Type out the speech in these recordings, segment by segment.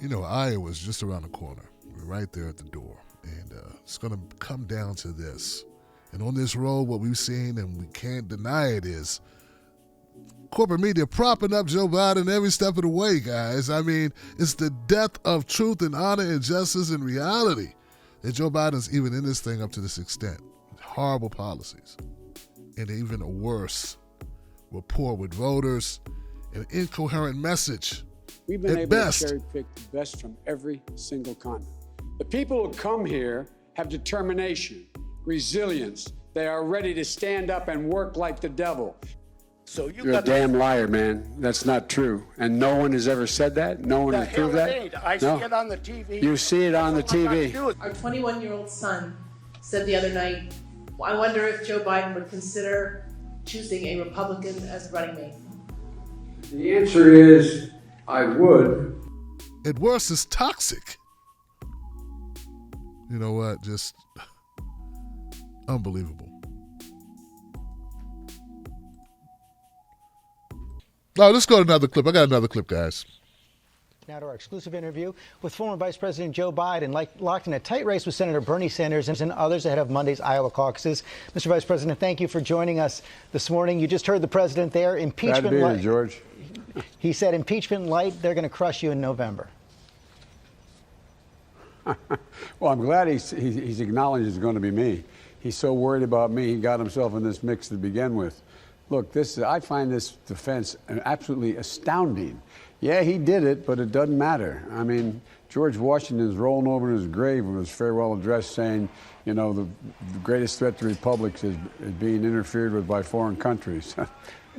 Iowa's just around the corner. We're right there at the door. And it's going to come down to this. And on this road, what we've seen, and we can't deny it, is corporate media propping up Joe Biden every step of the way, guys. I mean, it's the death of truth and honor and justice and reality that Joe Biden's even in this thing up to this extent. Horrible policies. And even a worse rapport with voters, an incoherent message. We've been at able best. to cherry pick the best from every single continent. The people who come here have determination, resilience. They are ready to stand up and work like the devil. So You're a damn liar, man. That's not true. And no one has ever said that? No one has proved that? I see it on the TV. You see it on the TV. Our 21-year-old son said the other night, I wonder if Joe Biden would consider choosing a Republican as running mate. The answer is, I would. At worst, it's toxic. You know what? Just unbelievable. Now, let's go to another clip. I got another clip, guys. Now to our exclusive interview with former Vice President Joe Biden, locked in a tight race with Senator Bernie Sanders and others ahead of Monday's Iowa caucuses. Mr. Vice President, thank you for joining us this morning. You just heard the president there. Impeachment Glad to be here, light. George. He said impeachment light, they're going to crush you in November. Well, I'm glad he's acknowledged it's going to be me. He's so worried about me, he got himself in this mix to begin with. Look, I find this defense absolutely astounding. Yeah, he did it, but it doesn't matter. I mean, George Washington's rolling over in his grave with his farewell address saying, the greatest threat to republics is being interfered with by foreign countries.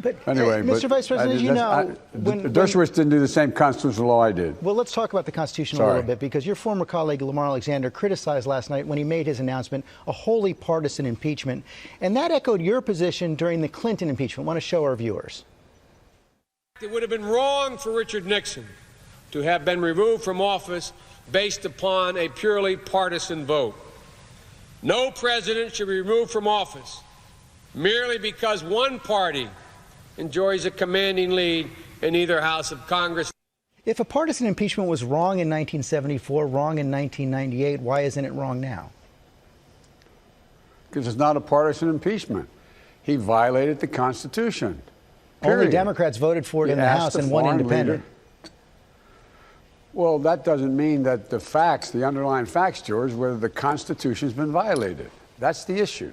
But anyway, Mr. Vice President, as you know, Dershowitz didn't do the same constitutional law I did. Well, let's talk about the Constitution a little bit, because your former colleague Lamar Alexander criticized last night when he made his announcement a wholly partisan impeachment, and that echoed your position during the Clinton impeachment. I want to show our viewers. It would have been wrong for Richard Nixon to have been removed from office based upon a purely partisan vote. No president should be removed from office merely because one party enjoys a commanding lead in either house of Congress. If a partisan impeachment was wrong in 1974, wrong in 1998, why isn't it wrong now? Because it's not a partisan impeachment. He violated the Constitution. Only Period. Democrats voted for it in the House and one independent. Well, that doesn't mean that the underlying facts, George, whether the Constitution's been violated. That's the issue.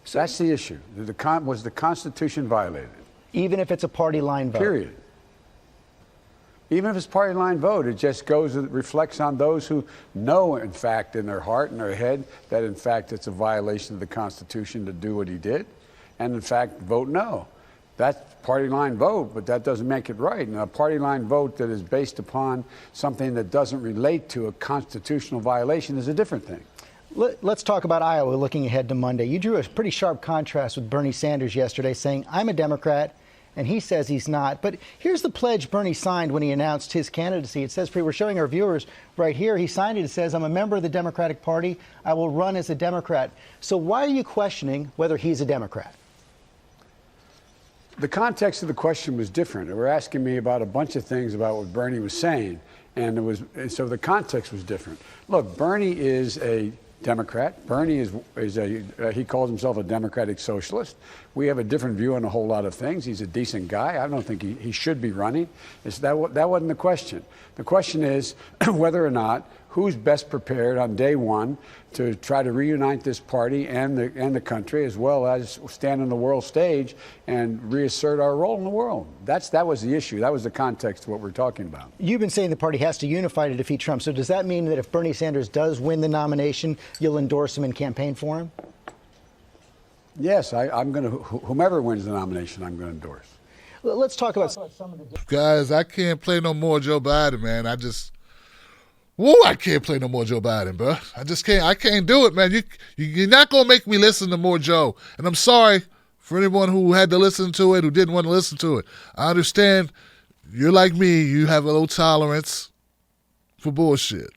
That's the issue. Was the Constitution violated? Even if it's a party line vote? Period. Even if it's party line vote, it just reflects on those who know, in fact, in their heart and their head, that in fact it's a violation of the Constitution to do what he did, and in fact vote no. That's party line vote, but that doesn't make it right. And a party line vote that is based upon something that doesn't relate to a constitutional violation is a different thing. Let's talk about Iowa looking ahead to Monday. You drew a pretty sharp contrast with Bernie Sanders yesterday, saying, I'm a Democrat, and he says he's not. But here's the pledge Bernie signed when he announced his candidacy. It says, we're showing our viewers right here, he signed it. It says, I'm a member of the Democratic Party. I will run as a Democrat. So why are you questioning whether he's a Democrat? The context of the question was different. They were asking me about a bunch of things about what Bernie was saying, and so the context was different. Look, Bernie is a Democrat. Bernie he calls himself a democratic socialist. We have a different view on a whole lot of things. He's a decent guy. I don't think he should be running. That wasn't the question. The question is whether or not who's best prepared on day one to try to reunite this party and the country, as well as stand on the world stage and reassert our role in the world. That was the issue. That was the context of what we're talking about. You've been saying the party has to unify to defeat Trump. So does that mean that if Bernie Sanders does win the nomination, you'll endorse him and campaign for him? Yes, I'm going to. Whomever wins the nomination, I'm going to endorse. Well, let's talk about some of the... Guys, I can't play no more Joe Biden, man. I can't play no more Joe Biden, bro. I just can't. I can't do it, man. You're not going to make me listen to more Joe. And I'm sorry for anyone who had to listen to it, who didn't want to listen to it. I understand you're like me. You have a low tolerance for bullshit.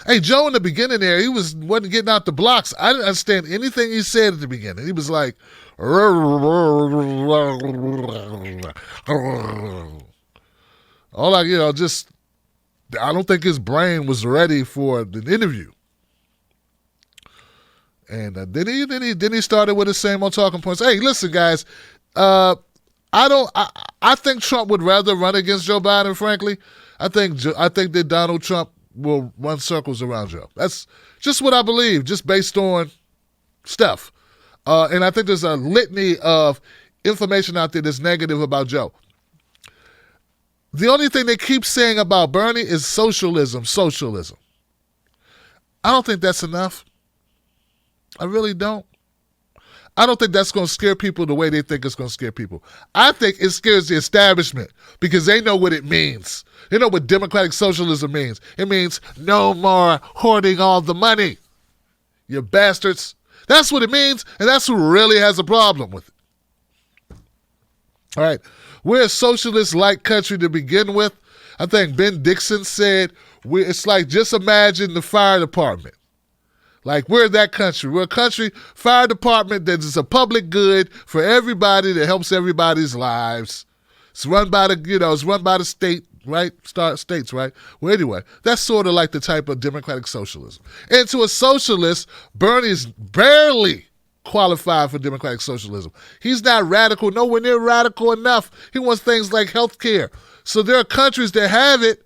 Hey, Joe, in the beginning there, he wasn't getting out the blocks. I didn't understand anything he said at the beginning. He was like, all just I don't think his brain was ready for the interview. And then he started with the same old talking points. Hey, listen, guys, I think Trump would rather run against Joe Biden. Frankly, I think that Donald Trump will run circles around Joe. That's just what I believe, just based on stuff. And I think there's a litany of information out there that's negative about Joe. The only thing they keep saying about Bernie is socialism. I don't think that's enough. I really don't. I don't think that's going to scare people the way they think it's going to scare people. I think it scares the establishment because they know what it means. They know what democratic socialism means. It means no more hoarding all the money. You bastards. That's what it means, and that's who really has a problem with it. All right. We're a socialist-like country to begin with. I think Ben Dixon said, it's like just imagine the fire department. Like, we're that country. We're a country, fire department that is a public good for everybody that helps everybody's lives. It's run by the state, right? States, right? Well, anyway, that's sort of like the type of democratic socialism. And to a socialist, Bernie's barely qualified for democratic socialism. He's not radical, nowhere near radical enough. He wants things like health care. So there are countries that have it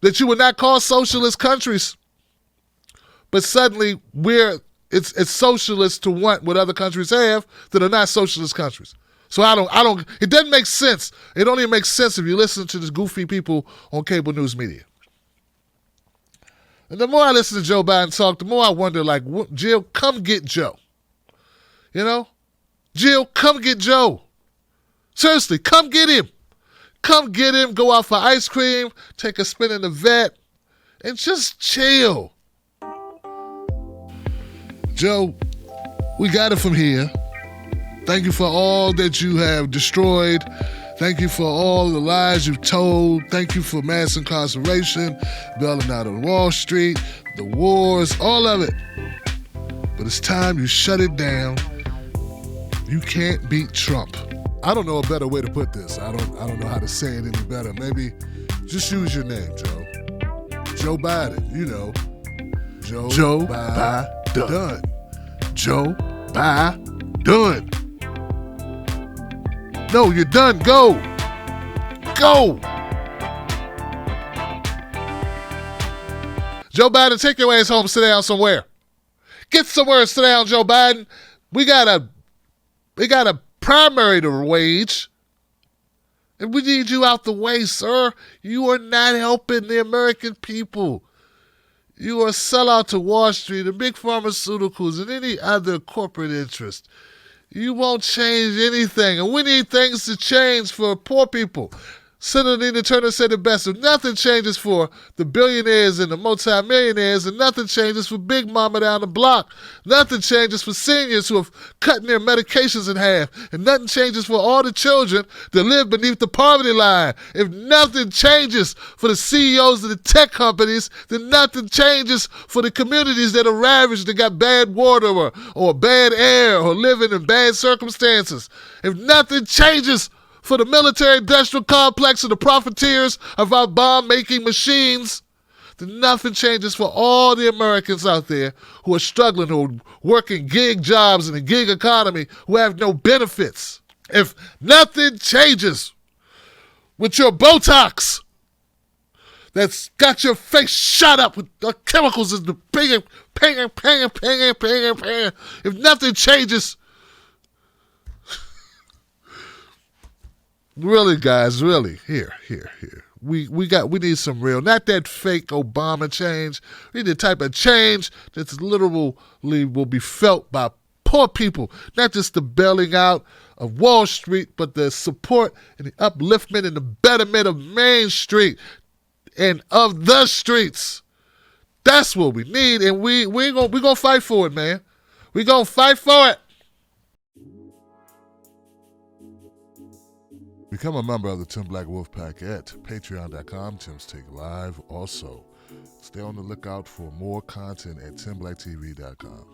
that you would not call socialist countries. But suddenly it's socialist to want what other countries have that are not socialist countries. So it doesn't make sense. It only makes sense if you listen to the goofy people on cable news media. And the more I listen to Joe Biden talk, the more I wonder, like, Jill, come get Joe. You know? Jill, come get Joe. Seriously, come get him. Come get him, go out for ice cream, take a spin in the vet, and just chill. Joe, we got it from here. Thank you for all that you have destroyed. Thank you for all the lies you've told. Thank you for mass incarceration, bailing out on Wall Street, the wars, all of it. But it's time you shut it down. You can't beat Trump. I don't know a better way to put this. I don't know how to say it any better. Maybe just use your name, Joe. Joe Biden, you know. Joe Biden. Joe Biden. No, you're done. Go. Joe Biden, take your ass home, sit down somewhere. Get somewhere and sit down, Joe Biden. We got a primary to wage. And we need you out the way, sir. You are not helping the American people. You are a sellout to Wall Street, the big pharmaceuticals, and any other corporate interest. You won't change anything, and we need things to change for poor people. Senator Nina Turner said it best, if nothing changes for the billionaires and the multimillionaires, and nothing changes for Big Mama down the block, nothing changes for seniors who have cut their medications in half, and nothing changes for all the children that live beneath the poverty line. If nothing changes for the CEOs of the tech companies, then nothing changes for the communities that are ravaged, that got bad water or bad air or living in bad circumstances. If nothing changes for the military-industrial complex and the profiteers of our bomb-making machines, then nothing changes for all the Americans out there who are struggling, who are working gig jobs in the gig economy, who have no benefits. If nothing changes with your Botox that's got your face shot up with the chemicals and the ping, if nothing changes. Really, guys, really, here. We need some real, not that fake Obama change. We need the type of change that's literally will be felt by poor people, not just the bailing out of Wall Street, but the support and the upliftment and the betterment of Main Street and of the streets. That's what we need, and we gonna fight for it, man. We gonna fight for it. Become a member of the Tim Black Wolf Pack at patreon.com. Tim's Take Live. Also, stay on the lookout for more content at timblacktv.com.